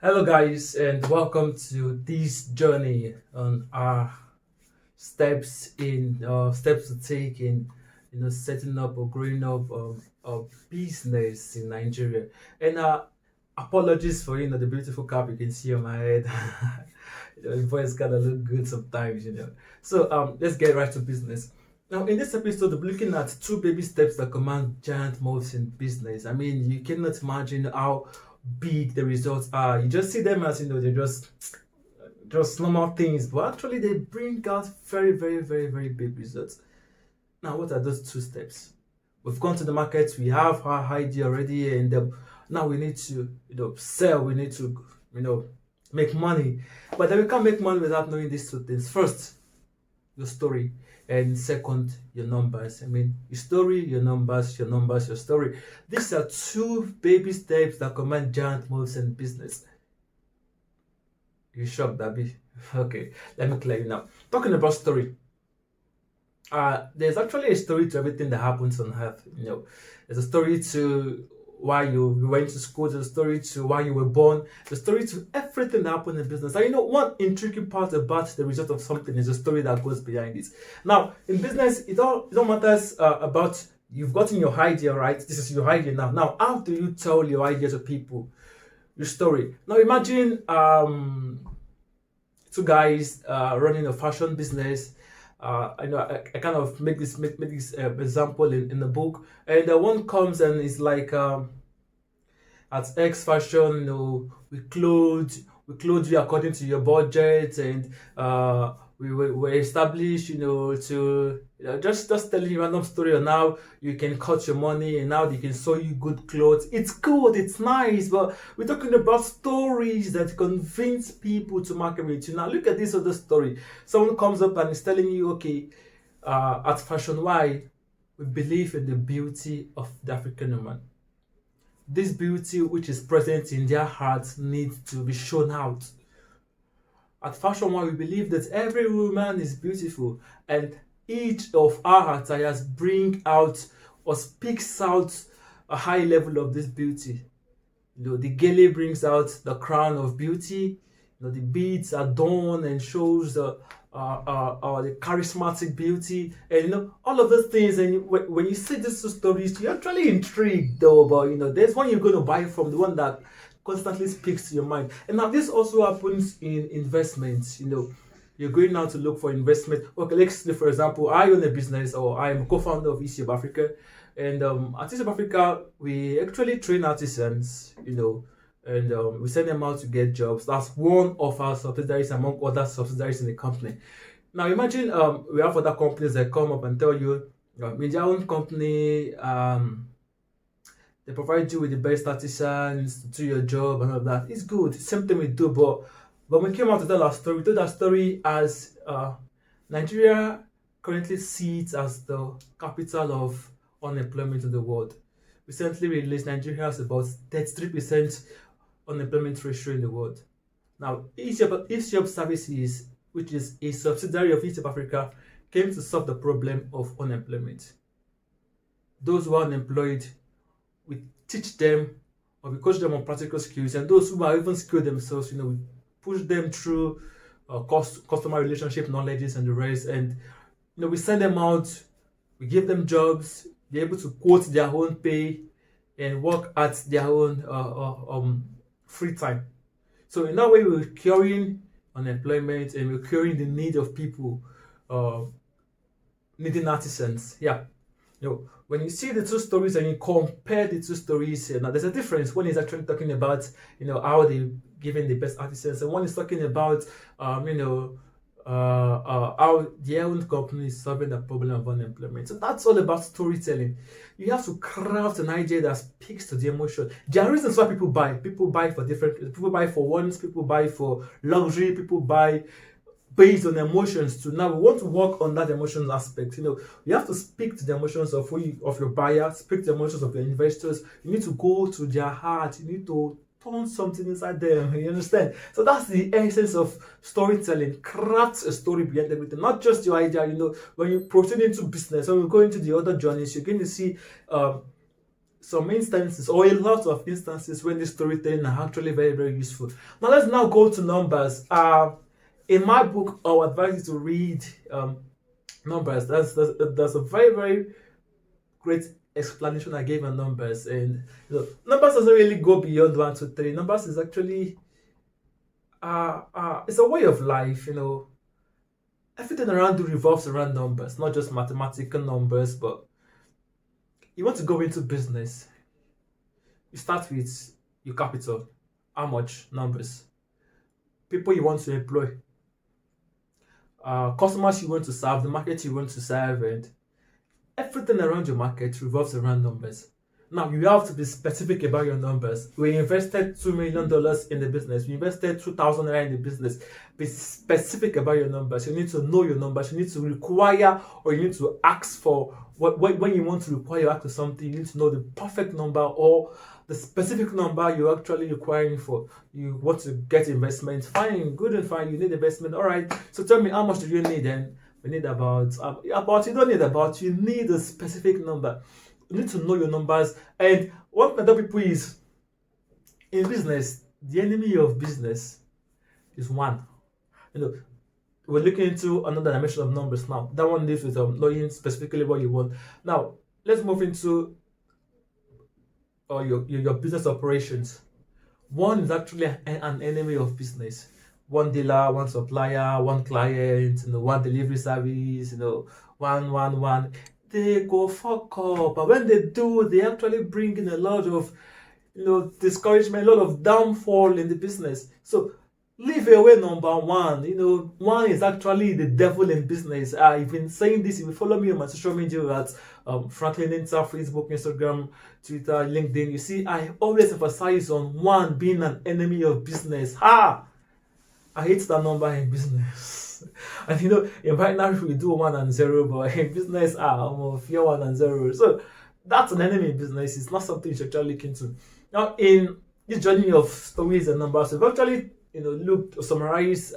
Hello, guys, and welcome to this journey on our steps to take in setting up or growing up a business in Nigeria. And apologies for the beautiful cap you can see on my head. The voice gotta look good sometimes. So let's get right to business. Now, in this episode, we're looking at two baby steps that command giant moves in business. I mean, you cannot imagine how big the results are. You just see them as they're just normal things, but actually they bring out very, very, very, very big results. Now, what are those two steps? We've gone to the market, we have our idea already, and now we need to sell. We need to make money, but then we can't make money without knowing these two things. First, your story, and second, your numbers. I mean, your story, your numbers, your story. These are two baby steps that command giant moves in business. You shocked, Abby? Okay, let me clear you now. Talking about story, there's actually a story to everything that happens on earth. There's a story to why you went to school, there's a story to why you were born, the story to everything that happened in business. And one intricate part about the result of something is the story that goes behind it. Now, in business, it all matters about you've gotten your idea, right? This is your idea now. Now, how do you tell your idea to people? Your story. Now, imagine two guys running a fashion business. I kind of make this example in the book, and one comes and is like, at X Fashion, we clothe you according to your budget, and we establish, to just telling you a random story on how you can cut your money and how they can sew you good clothes. It's good, it's nice, but we're talking about stories that convince people to market with you. Now look at this other story. Someone comes up and is telling you, okay, at Fashion Y, we believe in the beauty of the African woman. This beauty which is present in their hearts needs to be shown out. At Fashion One, we believe that every woman is beautiful, and each of our attires bring out or speaks out a high level of this beauty. The gele brings out the crown of beauty. The beads adorn and shows the charismatic beauty, and all of those things. And when you see these two stories, you're actually intrigued, though. But there's one you're going to buy from, the one that constantly speaks to your mind. And now this also happens in investments. You're going now to look for investment. Okay, let's say for example, I own a business, or I am a co-founder of ECB Africa, and at ECB Africa we actually train artisans. And we send them out to get jobs. That's one of our subsidiaries among other subsidiaries in the company. Now imagine we have other companies that come up and tell you, in their own company, they provide you with the best artisans to do your job and all of that. It's good. Same thing we do, but when we came out to tell our story, we told our story as Nigeria currently sits as the capital of unemployment in the world. Recently released, Nigeria has about 33% unemployment ratio in the world. Now, Egypt Services, which is a subsidiary of Egypt Africa, came to solve the problem of unemployment. Those who are unemployed, we teach them, or we coach them on practical skills, and those who are even skilled themselves, we push them through customer relationship knowledges and the rest. And we send them out, we give them jobs, they're able to quote their own pay and work at their own free time. So in that way, we're curing unemployment, and we're curing the need of people needing artisans. Yeah. When you see the two stories and you compare the two stories, now there's a difference. One is actually talking about how they giving the best artisans, and one is talking about how their own company is solving the problem of unemployment. So that's all about storytelling. You have to craft an idea that speaks to the emotion. There are reasons why people buy. People buy for different. People buy for wants. People buy for luxury. People buy based on emotions too. Now we want to work on that emotions aspect. You have to speak to the emotions of your buyer, speak to the emotions of your investors. You need to go to their heart. You need to turn something inside them. You understand? So that's the essence of storytelling. Craft a story behind everything, not just your idea. When you proceed into business, when you go into the other journeys, you're going to see some instances or a lot of instances when this storytelling are actually very, very useful. Now let's now go to numbers. In my book, I would advise you to read numbers. That's a very, very great explanation I gave on numbers. And numbers doesn't really go beyond 1, 2, 3. Numbers is actually it's a way of life. Everything around you revolves around numbers, not just mathematical numbers, but you want to go into business, you start with your capital. How much? Numbers. People you want to employ, customers you want to serve, the market you want to serve, and everything around your market revolves around numbers. Now you have to be specific about your numbers. We invested $2 million in the business. We invested 2,000 naira in the business. Be specific about your numbers. You need to know your numbers. You need to require or you need to ask for when you want to require ask for something. You need to know the perfect number or the specific number you're actually requiring for. You want to get investment. Fine, good and fine. You need investment. All right. So tell me, how much do you need then? We need about you don't need about, you need a specific number. You need to know your numbers. And what I tell people is, in business, the enemy of business is one. We're looking into another dimension of numbers now. That one deals with knowing specifically what you want. Now, let's move into your business operations. One is actually an enemy of business. One dealer, one supplier, one client, one delivery service, one. They go fuck up. But when they do, they actually bring in a lot of, discouragement, a lot of downfall in the business. So leave away number one. One is actually the devil in business. I've been saying this. If you follow me on my social media at Franklin Inter, Facebook, Instagram, Twitter, LinkedIn, you see, I always emphasize on one being an enemy of business. I hate that number in business. And in binary we do 1 and 0, but in business, I'm fear 1 and 0. So that's an enemy in business. It's not something you should actually look into. Now, in this journey of stories and numbers, we've actually look to summarize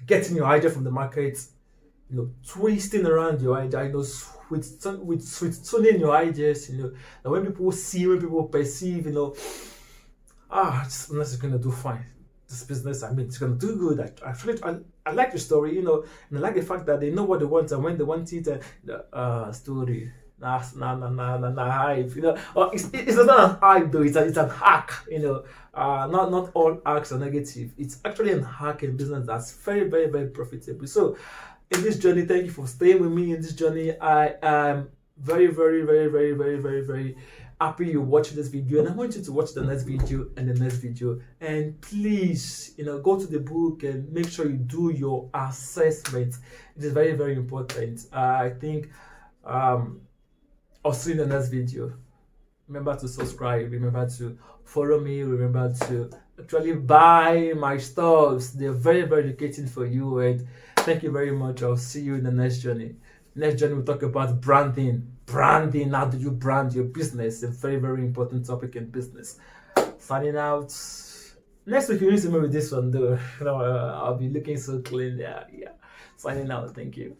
getting your idea from the market, twisting around your idea, with tuning your ideas, and when people see, when people perceive, this business is gonna do fine. This business, it's gonna do good. I like the story, and I like the fact that they know what they want and when they want it. Story. Nah, hype. It's not an hype though. It's an hack. Not all hacks are negative. It's actually an hack in business that's very, very, very profitable. So, in this journey, thank you for staying with me in this journey. I am very, very, very, very, very, very, very happy you watched this video, and I want you to watch the next video and the next video. And please, go to the book and make sure you do your assessment. It is very, very important. I think I'll see you in the next video. Remember to subscribe, remember to follow me, remember to actually buy my stuffs. They're very, very educating for you. And thank you very much. I'll see you in the next journey. Next journey, we'll talk about branding. Branding, how do you brand your business? A very, very important topic in business. Signing out. Next week, you need to see me with this one, though. I'll be looking so clean. Yeah. Signing out. Thank you.